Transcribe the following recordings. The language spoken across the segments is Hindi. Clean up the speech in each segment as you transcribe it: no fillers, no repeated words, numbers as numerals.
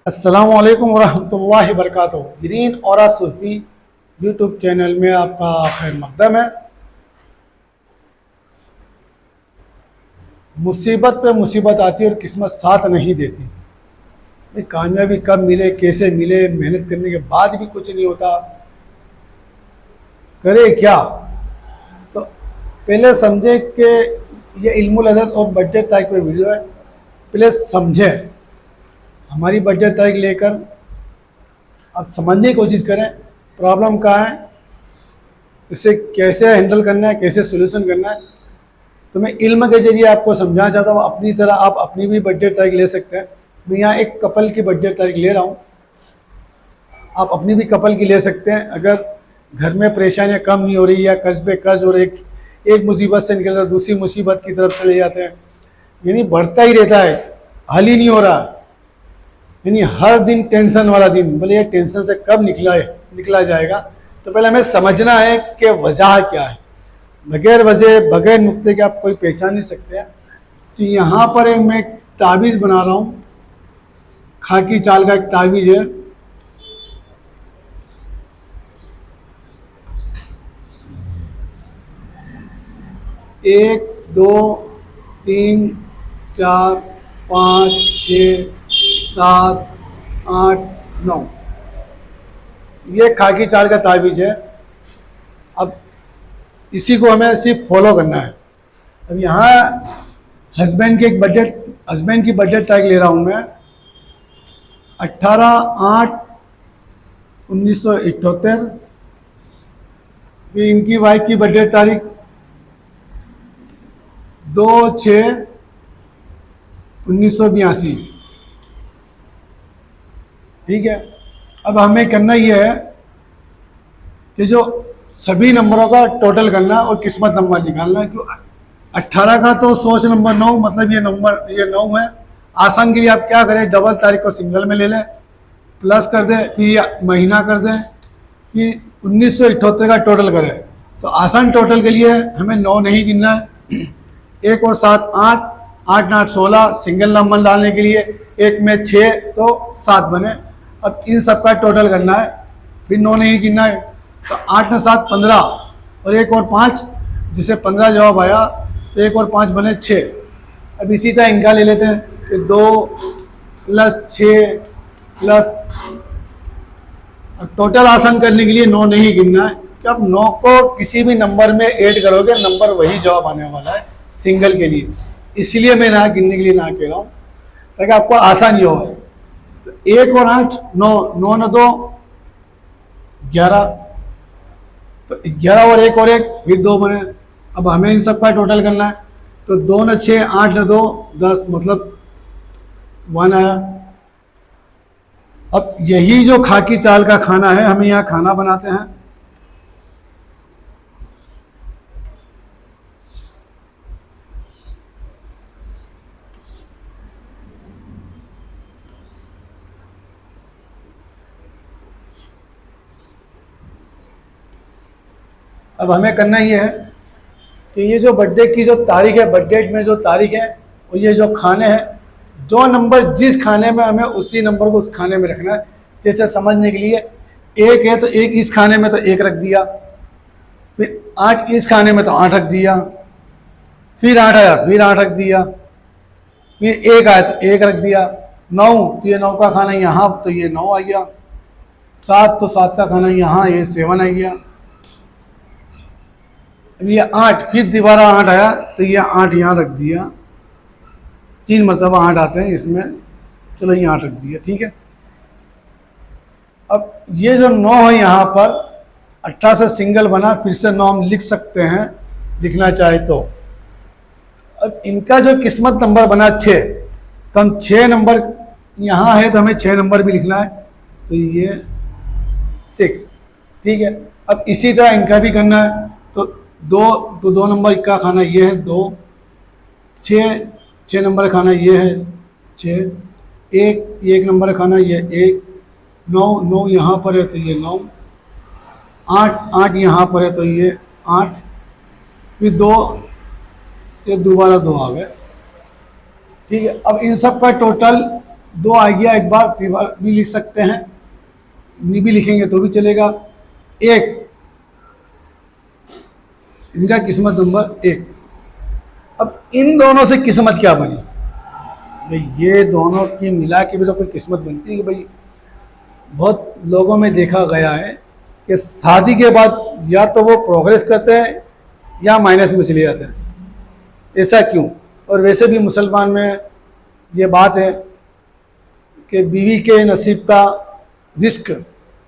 अस्सलामुअलैकुम वरहमतुल्लाहि वबरकातुहू। ग्रीन ऑरा सूफी यूट्यूब चैनल में आपका खैर मकदम है। मुसीबत पे मुसीबत आती है और किस्मत साथ नहीं देती। ये कामयाबी कब मिले, कैसे मिले, मेहनत करने के बाद भी कुछ नहीं होता, करे क्या। तो पहले समझे कि ये इल्मुल अदद और बजट तारीख पे वीडियो है। पहले समझे, हमारी बजट तारीख लेकर आप समझने की कोशिश करें प्रॉब्लम कहाँ है, इसे कैसे हैंडल करना है, कैसे सोल्यूशन करना है। तो मैं इल्म के जरिए आपको समझाना चाहता हूँ। अपनी तरह आप अपनी भी बजट तारीख ले सकते हैं। मैं यहाँ एक कपल की बजट तारीख ले रहा हूँ, आप अपनी भी कपल की ले सकते हैं। अगर घर में परेशानियाँ कम नहीं हो रही या कर्ज पे कर्ज हो रही, एक मुसीबत से निकल कर दूसरी मुसीबत की तरफ चले जाते हैं, यानी बढ़ता ही रहता है, हल ही नहीं हो रहा, यानी हर दिन टेंशन वाला दिन। बोले ये टेंशन से कब निकला जाएगा। तो पहले हमें समझना है कि वजह क्या है। बगैर वजह, बगैर नुक्ते के आप कोई पहचान नहीं सकते हैं। तो यहाँ पर एक मैं ताबीज़ बना रहा हूँ, खाकी चाल का एक ताबीज़ है। एक, दो, तीन, चार, पाँच, 6, 7, 8, 9, ये खाकी चाल का ताबीज़ है। अब इसी को हमें सिर्फ फॉलो करना है। अब यहाँ हस्बैंड की बजट तारीख ले रहा हूँ मैं 18/8/1978। फिर इनकी वाइफ की बजट तारीख 2/6/1982। ठीक है। अब हमें करना ये है कि जो सभी नंबरों का टोटल करना और किस्मत नंबर निकालना है। क्यों 18 का तो सोच नंबर 9, मतलब ये 9 है। आसान के लिए आप क्या करें, डबल तारीख को सिंगल में ले लें, प्लस कर दें, फिर ये महीना कर दें, फिर 1978 का टोटल करें। तो आसान टोटल के लिए हमें 9 नहीं गिनना है। 1 और 7 8, 8 8 16, सिंगल नंबर डालने के लिए 1 में 6 तो 7 बने। अब इन सब का टोटल करना है, फिर 9 नहीं गिनना है। तो 8 में 7 15 और 1 और 5, जिसे 15 जवाब आया तो 1 और 5 बने 6। अब इसी तरह इनका ले लेते हैं कि 2 + 6 प्लस, टोटल आसान करने के लिए 9 नहीं गिनना है। कि आप 9 को किसी भी नंबर में ऐड करोगे, नंबर वही जवाब आने वाला है सिंगल के लिए। इसलिए मैं ना गिनने के लिए ना कह रहा हूँ, ताकि आपको आसानी हो। तो 1 और 8 9, 9 न 2 11, तो 11 और 1 और 1 फिर 2 बने। अब हमें इन सब का टोटल करना है। तो 2 न 6, 8 न 2 10, मतलब 1 आया। अब यही जो खाकी चाल का खाना है, हमें यहाँ खाना बनाते हैं। अब हमें करना ये है कि ये जो बर्थडे की जो तारीख है, बर्थडे में जो तारीख है, और ये जो खाने हैं, जो नंबर जिस खाने में, हमें उसी नंबर को उस खाने में रखना है। जैसे समझने के लिए 1 है तो 1 इस खाने में तो 1 रख दिया, फिर 8 इस खाने में तो 8 रख दिया, फिर 8 आया फिर 8 रख दिया, फिर 1 आया तो 1 रख दिया। 9 तो ये 9 का खाना यहाँ, तो ये 9 आ गया। 7 तो 7 का खाना यहाँ, ये 7 आ गया। ये 8, फिर दोबारा 8 आया तो ये 8 यहाँ रख दिया। 3 मरतबा 8 आते हैं इसमें, चलो ये 8 रख दिया। ठीक है। अब ये जो 9 है यहाँ पर 18 से सिंगल बना, फिर से 9 हम लिख सकते हैं, लिखना चाहे तो। अब इनका जो किस्मत नंबर बना 6, तो हम 6 नंबर यहाँ है तो हमें 6 नंबर भी लिखना है। तो ये 6। ठीक है। अब इसी तरह इनका भी करना है। तो 2 नंबर का खाना ये है 2, 6 नंबर का खाना ये है 6, 1 नंबर का खाना ये 1, 9 यहाँ पर है तो ये 9, 8 यहाँ पर है तो ये 8, फिर 2, ये दोबारा 2 आ गए। ठीक है। अब इन सब का टोटल दो आ गया एक बार, फिर बार भी लिख सकते हैं, नहीं भी लिखेंगे तो भी चलेगा। एक, इनका किस्मत नंबर एक। अब इन दोनों से किस्मत क्या बनी भाई, ये दोनों की मिला के भी तो कोई किस्मत बनती है कि भाई, बहुत लोगों में देखा गया है कि शादी के बाद या तो वो प्रोग्रेस करते हैं या माइनस में चले जाते हैं। ऐसा क्यों? और वैसे भी मुसलमान में ये बात है कि बीवी के नसीब का रिस्क,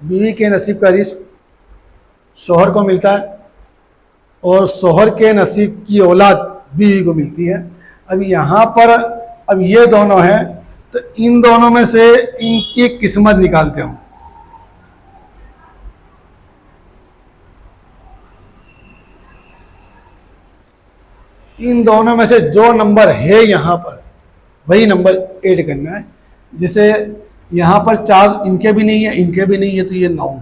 बीवी के नसीब का रिस्क शोहर को मिलता है और शोहर के नसीब की औलाद बीवी को मिलती है। अब यहाँ पर अब ये दोनों हैं, तो इन दोनों में से इनकी किस्मत निकालते हो। इन दोनों में से जो नंबर है यहाँ पर वही नंबर ऐड करना है। जैसे यहाँ पर 4 इनके भी नहीं है, इनके भी नहीं है, तो ये 9,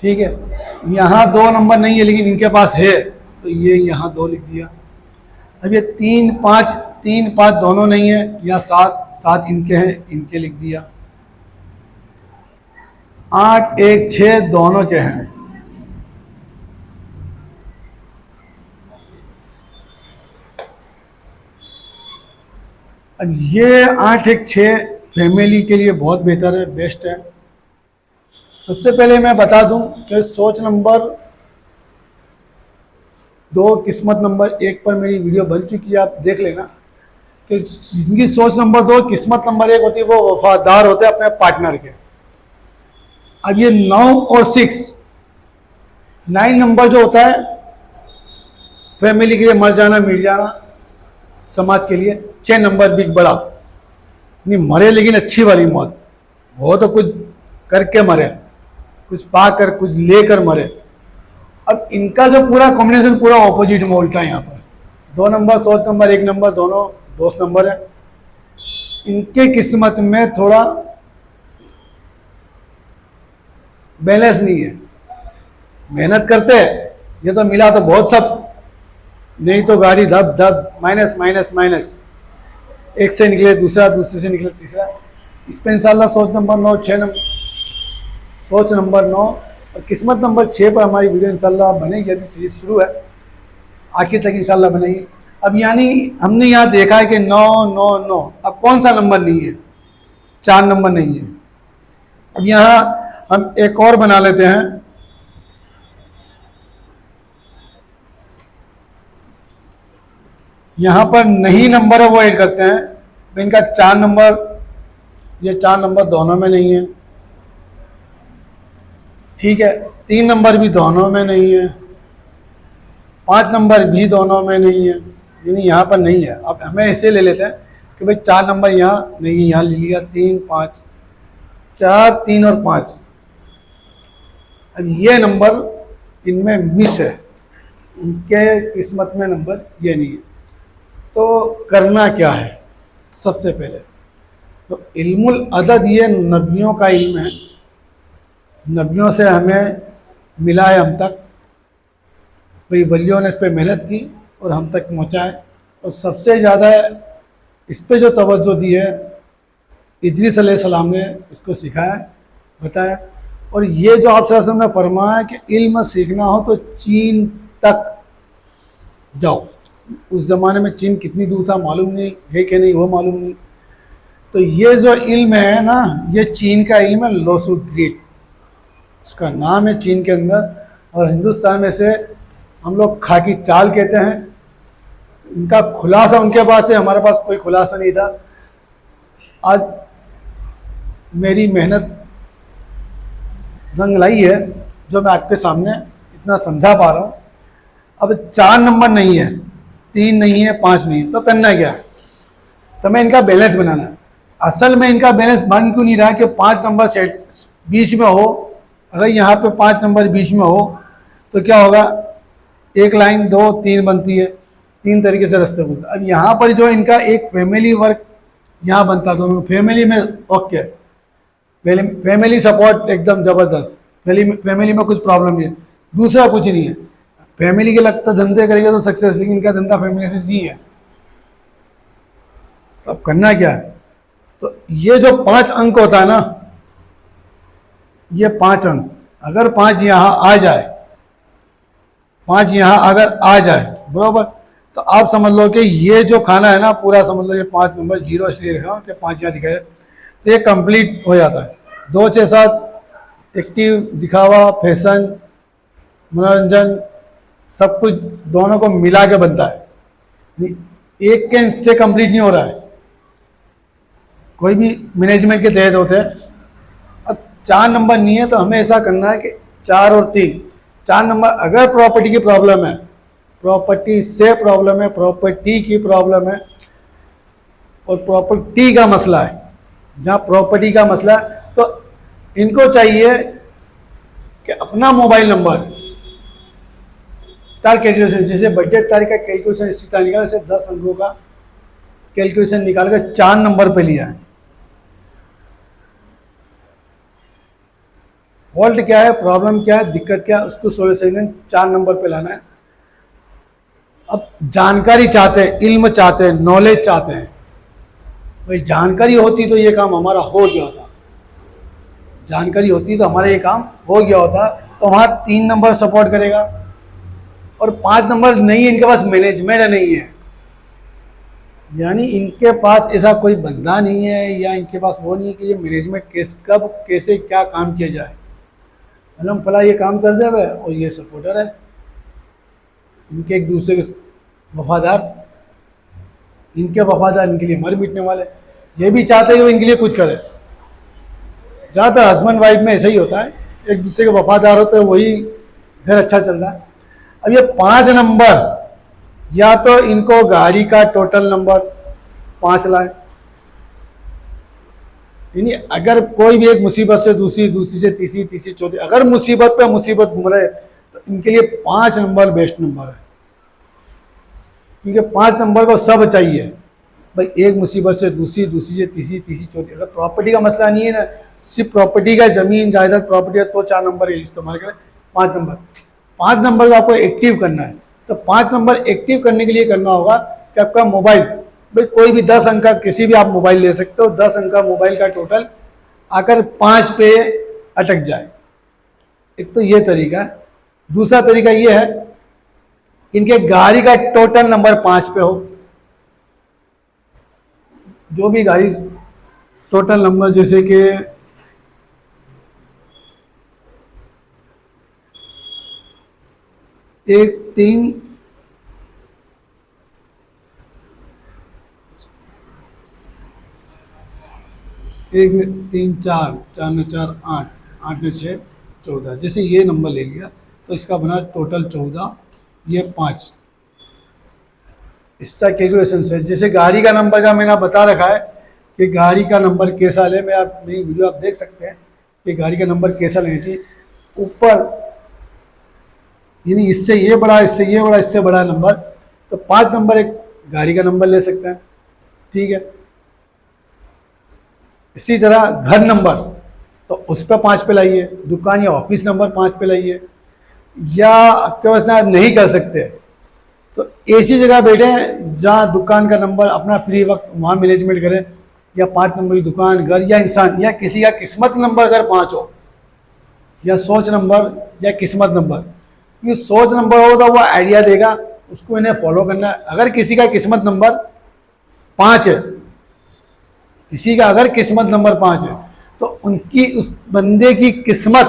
ठीक है। यहाँ 2 नंबर नहीं है लेकिन इनके पास है, तो ये यहाँ 2 लिख दिया। अब ये 3 5 दोनों नहीं है, या 7 इनके हैं, इनके लिख दिया। 8 1 6 दोनों के हैं। अब ये 8 1 6 फैमिली के लिए बहुत बेहतर है, बेस्ट है। सबसे पहले मैं बता दूं कि सोच नंबर 2 किस्मत नंबर 1 पर मेरी वीडियो बन चुकी है, आप देख लेना कि जिनकी सोच नंबर 2 किस्मत नंबर 1 होती है वो वफादार होते हैं अपने पार्टनर के। अब ये 9 और 6, 9 नंबर जो होता है फैमिली के लिए मर जाना मिट जाना, समाज के लिए। 6 नंबर बिग बड़ा, नहीं मरे लेकिन अच्छी वाली मौत, वो तो कुछ करके मरे, कुछ पाकर कुछ लेकर मरे। अब इनका जो पूरा कॉम्बिनेशन पूरा ऑपोजिट में उल्टा है। यहाँ पर 2 नंबर, सोच नंबर 1 नंबर, दोनों दोस्त नंबर है। इनके किस्मत में थोड़ा बैलेंस नहीं है। मेहनत करते हैं, ये तो मिला तो बहुत सब, नहीं तो गाड़ी धब धब, माइनस माइनस माइनस, एक से निकले दूसरा, दूसरे से निकले तीसरा। इस पर इंशाल्लाह सोच नंबर 9 6 नंबर, सोच नंबर 9 और किस्मत नंबर 6 पर हमारी वीडियो इंशाल्लाह बनेगी। अभी सीरीज शुरू है, आखिर तक इंशाल्लाह बनेगी। अब यानी हमने यहाँ देखा है कि 9 9 9, अब कौन सा नंबर नहीं है? 4 नंबर नहीं है। अब यहाँ हम एक और बना लेते हैं। यहाँ पर नहीं नंबर है वो ऐड करते हैं। तो इनका 4 नंबर, ये 4 नंबर दोनों में नहीं है, ठीक है। 3 नंबर भी दोनों में नहीं है, 5 नंबर भी दोनों में नहीं है, यानी यहाँ पर नहीं है। अब हमें ऐसे ले लेते हैं कि भाई 4 नंबर यहाँ नहीं है, यहाँ ले लिया 3 5, 4 3 और 5। अब ये नंबर इनमें मिस है, इनके किस्मत में नंबर ये नहीं है। तो करना क्या है? सबसे पहले तो इल्मुल अदद ये नबियों का इल्म है, नबियों से हमें मिला है हम तक, भाई वलियों ने इस पर मेहनत की और हम तक पहुँचाए। और सबसे ज़्यादा इस पर जो तवज्जो दी है इद्रीस अलैहिस्सलाम ने इसको सिखाया, बताया। और ये जो आप सल्लल्लाहु अलैहि वसल्लम ने फरमाया कि इल्म सीखना हो तो चीन तक जाओ। उस ज़माने में चीन कितनी दूर था मालूम नहीं है कि नहीं, वो मालूम नहीं। तो ये जो इल्म है ना, ये चीन का इल्म है, लोसू ग्रीक इसका नाम है चीन के अंदर। और हिंदुस्तान में से हम लोग खाकी चाल कहते हैं। इनका खुलासा उनके पास है, हमारे पास कोई खुलासा नहीं था। आज मेरी मेहनत रंग लाई है जो मैं आपके सामने इतना समझा पा रहा हूँ। अब 4 नंबर नहीं है, 3 नहीं है, 5 नहीं है, तो करना क्या है? तो मैं इनका बैलेंस बनाना है। असल में इनका बैलेंस बन क्यों नहीं रहा कि 5 नंबर सेट बीच में हो। अगर यहाँ पे 5 नंबर बीच में हो तो क्या होगा, एक लाइन 2 3 बनती है, 3 तरीके से रास्ते बनते। अब यहाँ पर जो इनका एक फैमिली वर्क यहाँ बनता, दोनों फैमिली में ओके, फैमिली सपोर्ट एकदम ज़बरदस्त, फैमिली में कुछ प्रॉब्लम नहीं है, दूसरा कुछ नहीं है। फैमिली के लगता धंधे करेंगे तो सक्सेस, लेकिन इनका धंधा फैमिली से नहीं है। तो अब करना क्या है, तो ये जो 5 अंक होता है ना, ये 5 अंक अगर 5 यहाँ आ जाए, 5 यहाँ अगर आ जाए बराबर, तो आप समझ लो कि ये जो खाना है ना पूरा, समझ लो ये 5 नंबर 0 इसलिए लिख रहा हूँ कि 5 यहाँ दिखाए, तो ये कंप्लीट हो जाता है। 2 6 7 एक्टिव, दिखावा, फैशन, मनोरंजन, सब कुछ दोनों को मिला के बनता है। एक के से कंप्लीट नहीं हो रहा है, कोई भी मैनेजमेंट के तहत होते हैं। अब 4 नंबर नहीं है तो हमें ऐसा करना है कि 4 और 3, 4 नंबर अगर प्रॉपर्टी की प्रॉब्लम है, प्रॉपर्टी से प्रॉब्लम है, प्रॉपर्टी की प्रॉब्लम है और प्रॉपर्टी का मसला है, जहाँ प्रॉपर्टी का मसला है, तो इनको चाहिए कि अपना मोबाइल नंबर तार कैलकुलेशन, जैसे बजट तारीख का कैलकुलेशन इसी तरह निकाला, जैसे 10 अंकों का कैलकुलेशन निकाल कर 4 नंबर पे लिया है। फॉल्ट क्या है, प्रॉब्लम क्या है, दिक्कत क्या है, उसको सोल्यूशन 4 नंबर पे लाना है। अब जानकारी चाहते हैं, इल्म चाहते हैं, नॉलेज चाहते हैं, भाई जानकारी होती तो ये काम हमारा हो गया होता, जानकारी होती तो हमारा ये काम हो गया होता। तो वहाँ 3 नंबर सपोर्ट करेगा और 5 नंबर नहीं है, इनके पास मैनेजमेंट नहीं है, यानी इनके पास ऐसा कोई बंदा नहीं है या इनके पास वो नहीं है कि ये मैनेजमेंट कब कैसे क्या काम किया जाए। मतलब फला ये काम कर दे और ये सपोर्टर है, इनके एक दूसरे के वफादार, इनके वफादार इनके लिए मर मिटने वाले, ये भी चाहते हैं कि वो इनके लिए कुछ करे। ज़्यादातर हस्बैंड वाइफ में ऐसा ही होता है, एक दूसरे के वफादार होते हैं, वही घर अच्छा चल रहा है। अब ये 5 नंबर, या तो इनको गाड़ी का टोटल नंबर 5 लाए, यानी अगर कोई भी एक मुसीबत से दूसरी, दूसरी से तीसरी, तीसरी चौथी, अगर मुसीबत पे मुसीबत घूम रहे तो इनके लिए 5 नंबर बेस्ट नंबर है, क्योंकि 5 नंबर को सब चाहिए भाई, एक मुसीबत से दूसरी, दूसरी से तीसरी, तीसरी चौथी। अगर प्रॉपर्टी का मसला नहीं है ना, सिर्फ प्रॉपर्टी का, जमीन जायदाद प्रॉपर्टी है, तो 4 नंबर इस्तेमाल करें। 5 नंबर को आपको एक्टिव करना है, तो 5 नंबर एक्टिव करने के लिए करना होगा कि आपका मोबाइल, भाई कोई भी 10 अंक का किसी भी आप मोबाइल ले सकते हो, 10 अंक का मोबाइल का टोटल आकर 5 पे अटक जाए। एक तो ये तरीका है। दूसरा तरीका ये है कि इनके गाड़ी का टोटल नंबर 5 पे हो, जो भी गाड़ी टोटल नंबर, जैसे कि 1 3 1 3 4 4 9 4 8 8 9 6 14, जैसे ये नंबर ले लिया तो इसका बना टोटल 14, ये 5। इसका कैलकुलेशन से, जैसे गाड़ी का नंबर का मैंने बता रखा है कि गाड़ी का नंबर कैसा ले, मैं आप मेरी वीडियो आप देख सकते हैं कि गाड़ी का नंबर कैसा लेना चाहिए। ऊपर यानी इससे ये बड़ा, इससे ये बड़ा, इससे बड़ा नंबर, तो 5 नंबर एक गाड़ी का नंबर ले सकते हैं, ठीक है। इसी तरह घर नंबर, तो उस पर 5 पे लाइए, दुकान या ऑफिस नंबर 5 पे लाइए, या आपके पास ना नहीं कर सकते तो ऐसी जगह बैठे जहाँ दुकान का नंबर अपना फ्री वक्त वहाँ मैनेजमेंट करें, या 5 नंबर की दुकान, घर या इंसान, या किसी का किस्मत नंबर अगर 5 हो, या सोच नंबर या किस्मत नंबर। ये सोच नंबर हो तो वो आइडिया देगा, उसको इन्हें फॉलो करना है। अगर किसी का किस्मत नंबर 5 है, किसी का अगर किस्मत नंबर 5 है, तो उनकी उस बंदे की किस्मत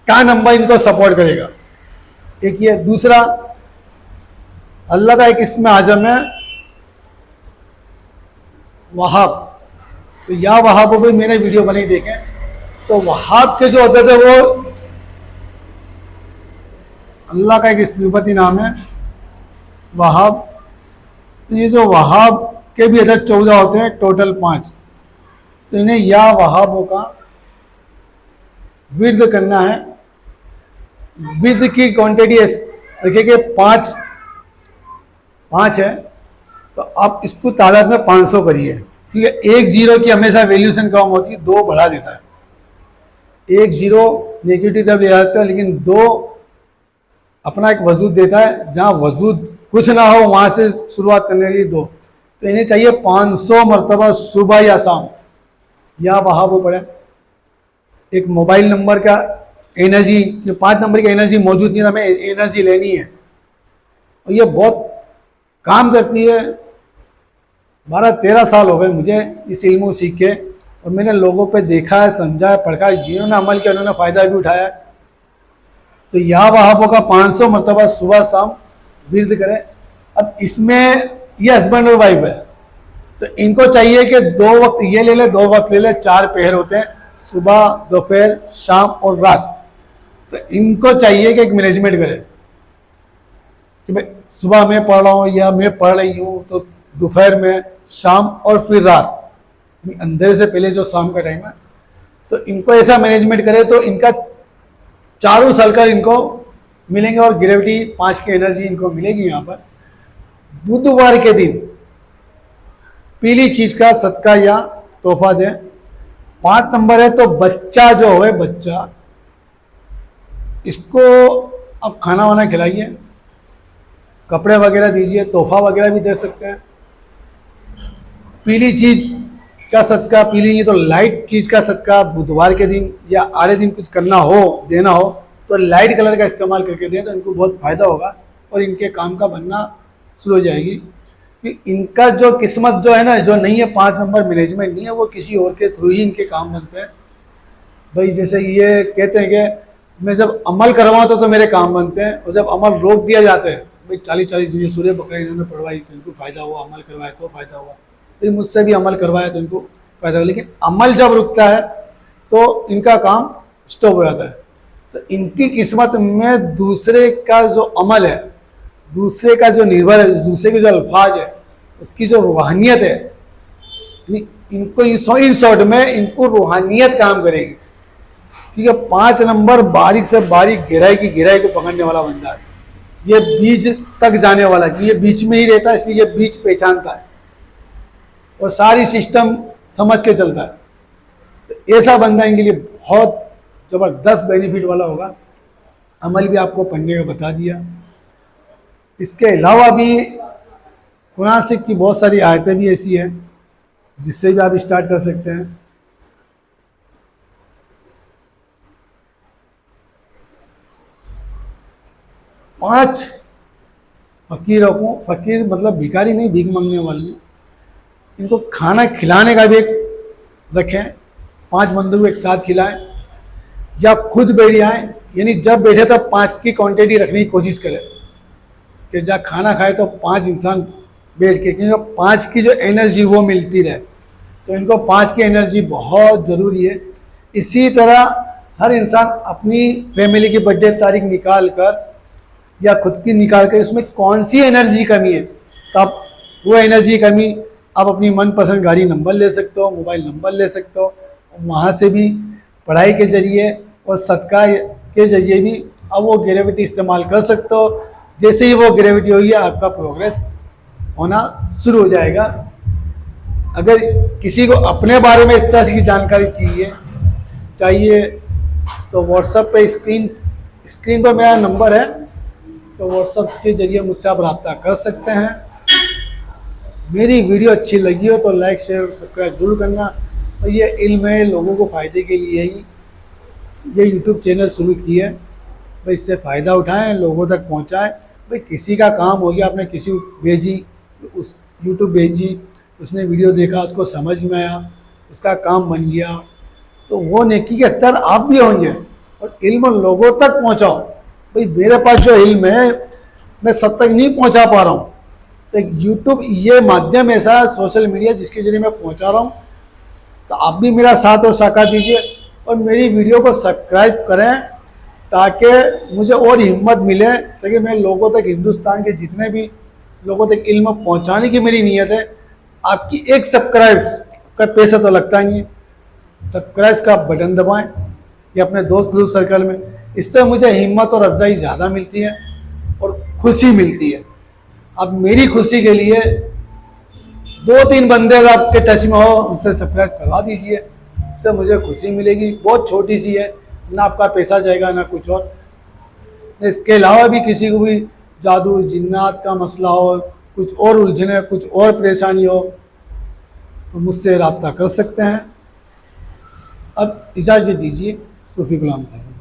का नंबर इनको सपोर्ट करेगा, एक ये। दूसरा, अल्लाह का एक इसम आजम है वहाब, तो या वहाब भी मैंने वीडियो बनाई देखें, तो वहाब के जो होते थे वो अल्लाह का एक विपत्ति नाम है वहाब। तो ये जो वहाब के भी अदद 14 होते हैं, टोटल 5, तो इन्हें या वहाबों का विर्द करना है। विर्द की क्वांटिटी देखिए कि 5 है, तो आप इसको तादाद में 500 करिए, ठीक है। 1 0 की हमेशा वैल्यूशन कम होती है, 2 बढ़ा देता है। 1 0 नेगेटिव तब ले जाता है, लेकिन 2 अपना एक वजूद देता है, जहाँ वजूद कुछ ना हो वहाँ से शुरुआत करने के लिए 2, तो इन्हें चाहिए 500 मरतबा सुबह या शाम, या वहाँ वो पड़े। एक मोबाइल नंबर का एनर्जी, जो 5 नंबर की एनर्जी मौजूद नहीं है, हमें एनर्जी लेनी है और ये बहुत काम करती है। 12-13 साल हो गए मुझे इस इल्म को सीख के, और मैंने लोगों पे देखा है, समझा है, पढ़ा है, जिन्होंने अमल किया उन्होंने फ़ायदा भी उठाया है। तो या वहाबों का 500 मरतबा सुबह शाम विर्द करें। अब इसमें ये हस्बैंड और वाइफ है, तो इनको चाहिए कि 2 वक्त ये ले ले, 2 वक्त ले ले, 4 पहर होते हैं, सुबह, दोपहर, शाम और रात। तो इनको चाहिए कि एक मैनेजमेंट करे कि भाई सुबह मैं पढ़ रहा हूँ या मैं पढ़ रही हूँ, तो दोपहर में, शाम और फिर रात, अंधेरे से पहले जो शाम का टाइम है, तो इनको ऐसा मैनेजमेंट करे तो इनका चारों सर्कल इनको मिलेंगे और ग्रेविटी 5 की एनर्जी इनको मिलेगी। यहाँ पर बुधवार के दिन पीली चीज का सदका या तोहफा दें। 5 नंबर है तो बच्चा जो है, बच्चा, इसको अब खाना वाना खिलाइए, कपड़े वगैरह दीजिए, तोहफा वगैरह भी दे सकते हैं। पीली चीज का सदका, पीली तो लाइट चीज का सदका बुधवार के दिन या आधे दिन कुछ करना हो, देना हो, तो लाइट कलर का इस्तेमाल करके दें तो इनको बहुत फ़ायदा होगा और इनके काम का बनना शुरू हो जाएगी। कि इनका जो किस्मत जो है ना, जो नहीं है 5 नंबर मैनेजमेंट नहीं है, वो किसी और के थ्रू ही इनके काम बनते हैं। भाई जैसे ये कहते हैं कि मैं जब अमल करवाऊँ तो मेरे काम बनते हैं, और जब अमल रोक दिया जाता है, भाई 40-40 दिन सूर्य बकरा इन्होंने पढ़वाई तो इनको फ़ायदा हुआ, अमल करवाया तो फ़ायदा हुआ, फिर मुझसे भी अमल करवाया तो इनको फ़ायदा हुआ। लेकिन अमल जब रुकता है तो इनका काम स्टॉप हो जाता है। तो इनकी किस्मत में दूसरे का जो अमल है, दूसरे का जो निर्भर है, दूसरे के जो अल्फाज है, उसकी जो रूहानियत है, इनको इन शॉर्ट में इनको रूहानियत काम करेगी। क्योंकि 5 नंबर बारीक से बारीक गहराई की गहराई को पकड़ने वाला बंदा है, ये बीच तक जाने वाला है, ये बीच में ही रहता है, इसलिए ये बीच पहचानता है और सारी सिस्टम समझ के चलता है। तो ऐसा बंदा इनके लिए बहुत ज़बरदस्त बेनिफिट वाला होगा। अमल भी आपको पढ़ने का बता दिया। इसके अलावा भी कुरान शरीफ की बहुत सारी आयतें भी ऐसी हैं जिससे भी आप स्टार्ट कर सकते हैं। पांच फकीरों को, फकीर मतलब भिखारी नहीं, भीख मांगने वाले, इनको खाना खिलाने का भी एक रखें। 5 बंदों को एक साथ खिलाएं या खुद बैठ जाएं, यानी जब बैठे तब 5 की क्वांटिटी रखने की कोशिश करें कि जब खाना खाए तो 5 इंसान बैठ के, क्योंकि 5 की जो एनर्जी वो मिलती रहे, तो इनको 5 की एनर्जी बहुत ज़रूरी है। इसी तरह हर इंसान अपनी फैमिली की बर्थडे तारीख निकाल कर या खुद की निकाल कर उसमें कौन सी एनर्जी कमी है, तब वो एनर्जी कमी आप अपनी मनपसंद गाड़ी नंबर ले सकते हो, मोबाइल नंबर ले सकते हो, वहाँ से भी पढ़ाई के ज़रिए और सदका के ज़रिए भी अब वो ग्रेविटी इस्तेमाल कर सकते हो। जैसे ही वो ग्रेविटी होगी आपका प्रोग्रेस होना शुरू हो जाएगा। अगर किसी को अपने बारे में इस तरह की जानकारी चाहिए तो व्हाट्सएप पे स्क्रीन पर मेरा नंबर है, तो व्हाट्सएप के ज़रिए मुझसे आप रब्ता कर सकते हैं। मेरी वीडियो अच्छी लगी हो तो लाइक, शेयर और सब्सक्राइब जरूर करना। और ये इल्म है, लोगों को फ़ायदे के लिए ही ये यूट्यूब चैनल शुरू किया है। भाई इससे फ़ायदा उठाएं, लोगों तक पहुंचाएं। भाई किसी का काम हो गया, आपने किसी को भेजी, उस यूट्यूब भेजी, उसने वीडियो देखा, उसको समझ में आया, उसका काम बन गया, तो वो नेकी के अख्तर आप भी होंगे। और इल्म लोगों तक पहुँचाओ। भाई मेरे पास जो इल्म है मैं सब तक नहीं पहुँचा पा रहा हूँ, तो यूट्यूब ये माध्यम ऐसा है, सोशल मीडिया, जिसके जरिए मैं पहुँचा रहा हूँ। तो आप भी मेरा साथ और साका दीजिए और मेरी वीडियो को सब्सक्राइब करें ताकि मुझे और हिम्मत मिले, ताकि मैं लोगों तक, हिंदुस्तान के जितने भी लोगों तक इल्म पहुंचाने की मेरी नीयत है। आपकी एक सब्सक्राइब का पैसा तो लगता नहीं है, सब्सक्राइब का बटन दबाएं या अपने दोस्त ग्रुप सर्कल में, इससे मुझे हिम्मत और अफजाई ज़्यादा मिलती है और खुशी मिलती है। अब मेरी खुशी के लिए 2-3 बंदे अगर आपके टच में हो, उनसे सब्सक्राइब करवा दीजिए, इससे मुझे खुशी मिलेगी। बहुत छोटी सी है, ना आपका पैसा जाएगा ना कुछ और। इसके अलावा भी किसी को भी जादू जिन्नात का मसला हो, कुछ और उलझने, कुछ और परेशानी हो तो मुझसे रब्ता कर सकते हैं। अब इजाज़त दीजिए, सूफ़ी गुलाम साहब।